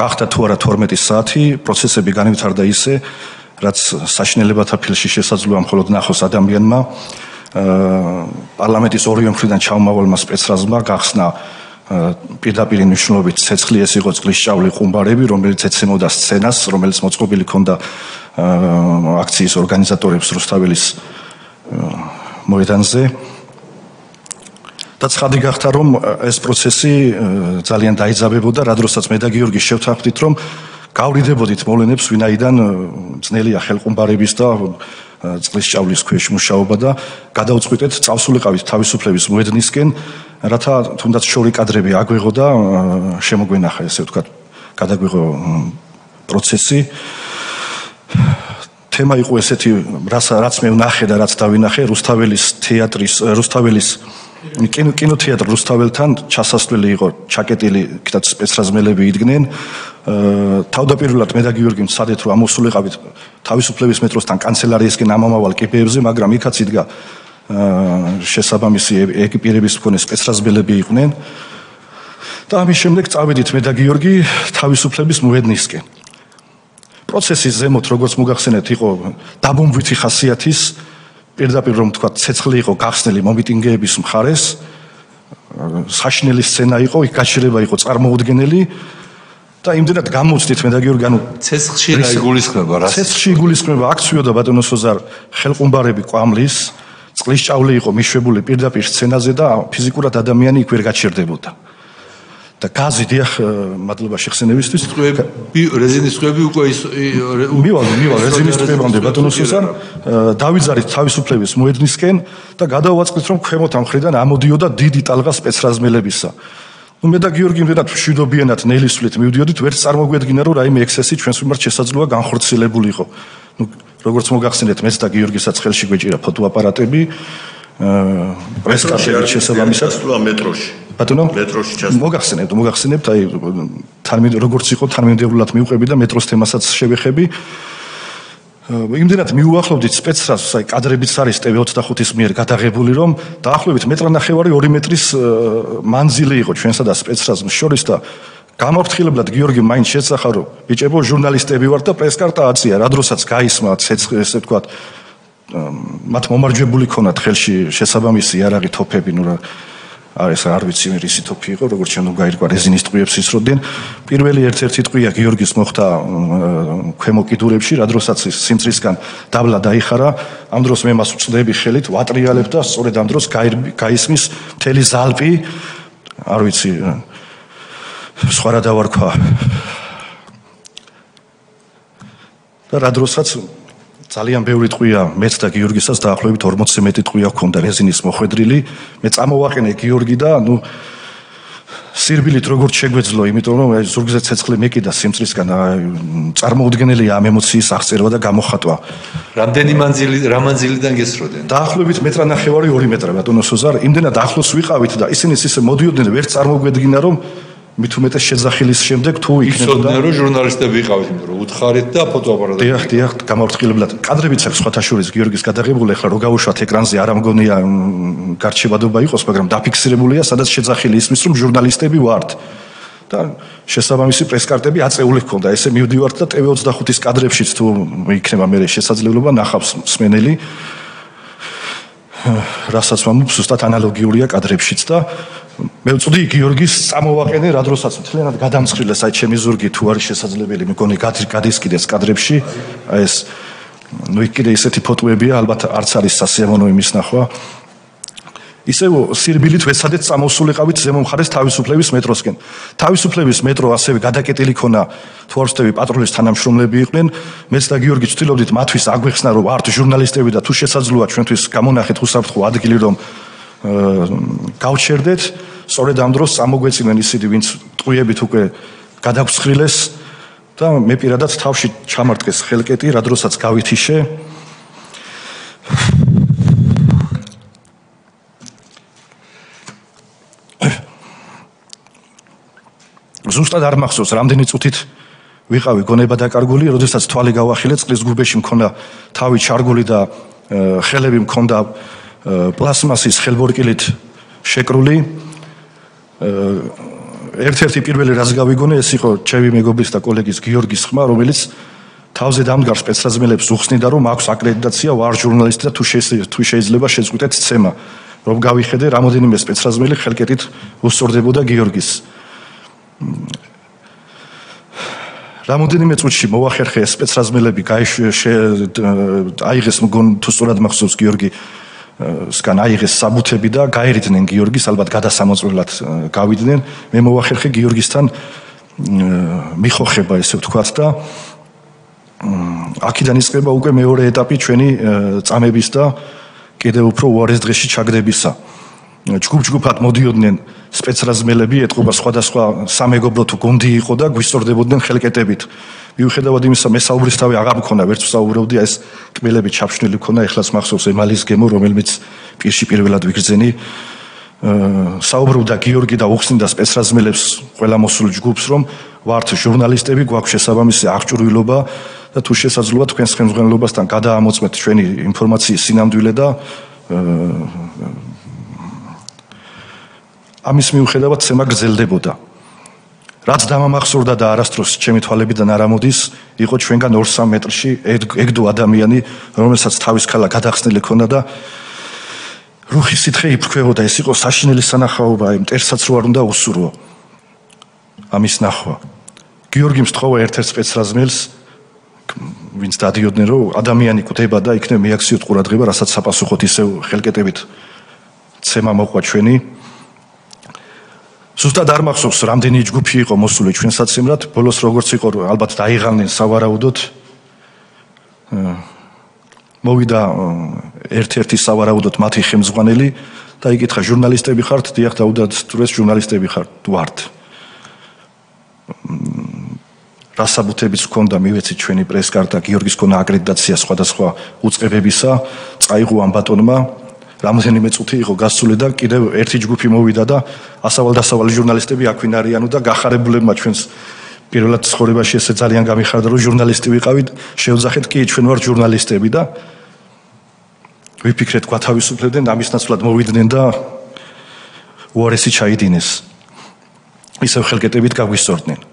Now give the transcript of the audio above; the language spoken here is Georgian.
გახდა თუ არა 12 საათი, პროცესები განვითარდა ისე, რაც საშინელებათა ფილში შესაძლოა მხოლოდ ნახოს ადამიანმა. პარლამენტის ორივე მხრიდან ჩამომავალმა სპეცრაზმა გახსნა პირდაპირ მნიშვნელობით ცეცხლი, ეს იყო წყლისჭავლი ყუმბარები, რომელიც ეცემოდა სცენას, რომელიც მოწყობილი ჰქონდა აქციის ორგანიზატორებს რუსთაველის მოედანზე. და ცხადი გახდა, რომ ეს პროცესი ძალიან დაიძაბებოდა, რა დროსაც მე და გიორგი შევთანხმდით, რომ გავრიდებოდით მოვლენებს, ვინაიდან ძნელია ხელყუმბარების და წყლისჭავლის ქვეშ მუშაობა და გადავწყვიტეთ წავსულიყავით თავისუფლების მოედნისკენ, რათა თუნდაც შორი კადრები აგვეღო და შემოგვენახა, ესე ვთქვათ, გადაგვეღო პროცესი. თემა იყო ესეთი, რაც მე ვნახე და რაც დავინახე, რუსთაველის თეატრის, რუსთაველის კინოთეატრ რუსთაველთან ჩასასვლელი იყო ჩაკეტილი, კიდაც სპეცრაზმელები იდგნენ. თავდაპირველად მე და გიორგი მცადეთ, რომ ამოსულიყავით თავისუფლების მეტროსთან კანცელარიისკენ ამომავალ კიბეებზე, მაგრამ იქაც იდგა შესაბამისი ეკიპირების მქონე სპეცრაზმელები იყვნენ. და ამის შემდეგ წავედით მე და გიორგი თავისუფლების მოედნისკენ. პროცესის ზემოთ, როგორც მოგახსენეთ, იყო დაბომბვითი ხასიათის, პირდაპირ რომ თქვა, ცეცხლი იყო გახსნელი მომიტინგეების მხარეს, საშინელი სცენა იყო, იქ გაჩერება იყო წარმოუდგენელი და იმდენად გამოვცდით მე და გიორგი, ანუ ცეცხლში რა იგულისხმება, რა? ცეცხლში იგულისხმება, აქ ცვიოდა ბატონო სოზარ ხელყუმბარები კვამლის, წყლისჭავლი იყო მიშვებული პირდაპირ სცენაზე და ფიზიკურად ადამიანი იქ ვერ გაჩერდებოდა. და გაზი დიახ, მადლობა შეხსენებისთვის. რეზინის ტყუები უკვე მივალ რეზინის ტყუებამდე ბატონო სოზარ, დავიძარით თავისუფლების მოედნისკენ და გადავაწყდით, რომ ქვემოთ ამ მხრიდან ამოდიოდა დიდი ტალღა სპეცრაზმელებისა. მე და გიორგი იმდენად მშვიდობიანად ნელისვლით მივდიოდით, ვერც წარმოგვედგინა, რომ რაიმე ექსესი ჩვენს მიმართ შესაძლოა განხორციელებულიყო. როგორც მოგახსენეთ, მეც და გიორგისაც ხელში გვეჭირა ფოტოაპარატები, პრესკარტები შესაბამისად მეტროში. ბატონო, მეტროში ჩასვლა. მოგახსენებთ, აი როგორც იყო თანმიმდევრულად მივყვები და მეტროს თემასაც შევეხები. იმდენად მიუახლოვდით სპეცრაზს, აი კადრებიც არის TV25-ის მიერ გადაღებული, რომ დაახლოებით მეტრანახევარი 2 მეტრის მანძილი იყო ჩვენსა და სპეცრაზს შორის და გამორფრთხილებლად გიორგი მაინც შეცახა, რომ ბიჭებო, ჟურნალისტები ვართ და პრესკარტა აწია, რა დროსაც გაისმა ესე ვთქვათ, მათ მომარჯვებული ქონათ ხელში შესაბამისი იარაღი თოფები, ნუ რა არის არ ვიცი რისი თოფი იყო, როგორც შემდგომ გაირკვა რეზინის ტყუებს ისროდნენ. პირველი ერთ-ერთი ტყვია გიორგის მოხდა ქვემო კიდურებში, რა დროსაც სიმწრისგან დაბლა დაიხარა, ამ დროს მე მას ვწდები ხელით, ვატრიალებ და სწორედ ამ დროს გაისმის მთელი ზალპი, არ ვიცი სხვა რა დავარქვა. და რა დროსაც ძალიან ბევრი ტყვია მეც და გიორგისაც დაახლოებით 40-ზე მეტი ტყვია ჰქონდა რეზინის მოხვედრილი. მე წამოვაყენე გიორგი და ნუ სირბილით როგორც შეგვეძლო, იმიტომ რომ ზურგზე ცეცხლი მეკიდა სიმწრისგან, წარმოუდგენელია ამ ემოციის აღწერვა და გამოხატვა. რამდენი მანძილიდან გესროდნენ? დაახლოებით მეტრანახევარი 2 მეტრა ბატონო სოზარ, იმდენად ახლოს ვიყავით და ისინი ისე მოდიოდნენ, ვერ წარმოგვედგინა რომ მით უმეტეს შეძახილის შემდეგ თუ იქნებოდა. იცოდნენ რომ ჟურნალისტები იყავით, იმიტომ რომ უთხარით და ფოტოაპარატები. დიახ, გამორფრთხილებლად. კადრებიც აქვს სხვათა შორის გიორგის გადაღებული, ახლა რო გავუშვათ ეკრანზე, არ ამგონია გარჩევადობა იყოს, მაგრამ დაფიქსირებულია, სადაც შეძახილი ისმის, რომ ჟურნალისტები ვართ. და შესაბამისი პრესკარტები აწეული ჰქონდა. ესე მივდივართ და TV25-ის კადრებშიც თუ იქნება მე შესაძლებლობა ნახავს მსმენელი. რასაც ვამბობ, ზუსტად ანალოგიურია კადრებშიც და მე ვწვდი გიორგის წამოვაყენე, რა დროსაც მთლიანად გადამცხრილეს აი ჩემი ზურგი თუ არის შესაძლებელი, მეგონი გადის კიდეც კადრებში, აი ეს ნუ იქ კიდე ისეთი ფოტოებია, ალბათ არც არის სასიამოვნო იმის ნახვა. ისევ სირბილით ვეცადეთ წამოსულიყავით ზემო მხარეს თავისუფლების მეტროსკენ. თავისუფლების მეტრო ასევე გადაკეტილი ქონა, თუ არ ვცდები პატრულის თანამშრომლები იყვნენ, მეც და გიორგი ვცდილობდით მათთვის აგვეხსნა, რომ ვართ ჟურნალისტები და თუ შესაძლოა ჩვენთვის გამონახეთ უსაფრთხო ადგილი, რომ გავჩერდეთ. სწორედ ამ დროს წამოგვეწინენ ისინი, ვინც ტყუებით უკვე გადაგცხრილეს და მე პირადად თავში ჩამარტყეს ხელკეტი, რა დროსაც გავითიშე. ზუსტად არ მახსოვს, რამდენი წუთით ვიყავი გონება დაკარგული, როდესაც თვალი გავახილე, წყლის გუბეში მქონდა თავი ჩარგული და ხელები მქონდა პლასმასის ხელბორკილით შეკრული. ერთ-ერთი პირველი რაც გავიგონე ეს იყო ჩემი მეგობრის და კოლეგის გიორგის ხმა, რომელიც თავზე დამდგარ სპეცრაზმელებს უხსნიდა, რომ აქვს აკრედიტაცია, ვარ ჟურნალისტი და თუ შეიძლება შეწყვიტეთ ცემა. რომ გავიხედე, რამოდენიმე სპეცრაზმელი ხელკეტით უსწორდებოდა გიორგის. რამოდენიმე წუთში მოახერხე სპეცრაზმელები აიღეს თუ სწორად მახსოვს გიორგი სკან აიღეს საბუთები და გაერიდნენ გიორგის, ალბათ გადასამოწმებლად გავიდნენ. მე მოახერხე გიორგისთან მიხოხება, ესე ვთქვათ და აქედან იწყება უკვე მეორე ეტაპი ჩვენი წამების და კიდევ უფრო უარეს დღეში ჩაგდებისა. ჯგუფ-ჯგუფად მოდიოდნენ სპეცრაზმელები, ეთყობა სხვადასხვა სამეგობრო თუ გუნდი იყო და გვისწორდებოდნენ ხელკეტებით. მიუხედავად იმისა, მე საუბრისთავი აღარ მქონა, ვერც ვსაუბრობდი, ეს კბილები ჩაფშნილი მქონა, ეხლაც მახსოვს ემალის გემო, რომელმიც პირში პირველად ვიგრძენი. საუბრობდა გიორგი და უხსნიდა სპეცრაზმელებს ყველა მოსულ ჯგუფს, რომ ვართ ჟურნალისტები, გვაქვს შესაბამისი აღჭურვილობა და თუ შესაძლოა თქვენს ხელმძღვანელობასთან გადაამოწმეთ ჩვენი ინფორმაციის სინამდვილე და ამის მიუხედავად ცემა გრძელდებოდა. რაც დამამახსოვრდა და არასდროს ჩემი თვალებიდან არ ამოდის, იყო ჩვენგან 2-3 მეტრში ეგდო ადამიანი, რომელსაც თავის ქალა გადახსნილი ჰქონდა და რუხი სითხე იფრქვებოდა, ეს იყო საშინელი სანახაობა, აი მტერსაც რო არ უნდა უსურვო. ამის ნახვა. გიორგი მსთხოვა ერთ-ერთ სპეცრაზმელს, ვინც დადიოდნენ, რომ ადამიანი გვდება და იქნებ მიაქციოთ ყურადღება, რასაც საპასუხოდ ისევ ხელკეტებით ცემა მოყვა ჩვენი. ზუსტად არ მახსოვს, რამდენი ჯგუფი იყო მოსული ჩვენ საცემრად, ბოლოს როგორც იყო, ალბათ დაიღალნენ სავარაუდოდ. მოვიდა ერთ-ერთი სავარაუდოდ მათი ხელმძღვანელი და იკითხა, ჟურნალისტები ხართ? დიახ, დაუდასტურეს, ჟურნალისტები ხართ? ვართ. რა საბუთებიც ჰქონდა, მივეცით ჩვენი პრესკარტა, გიორგის ქონა აკრედიტაცია სხვადასხვა უწყებებისა, წაიღო ამ ბატონმა. რამდენიმე წუთი იყო გასული და კიდევ ერთი ჯგუფი მოვიდა და ასავალ-დასავალ ჟურნალისტები აქვინ არიანო და გახარებულებმა ჩვენს პირველად ცხოვრებაში ესე ძალიან გამიხარდა, რომ ჟურნალისტი ვიყავით, შევძახეთ, კი, ჩვენ ვართ ჟურნალისტები და ვიფიქრეთ, გვათავისუფლებდნენ, ამის ნაცვლად მოვიდნენ და უარესი ჩაიდინეს. ისევ ხელკეტებით გაგვისწორდნენ.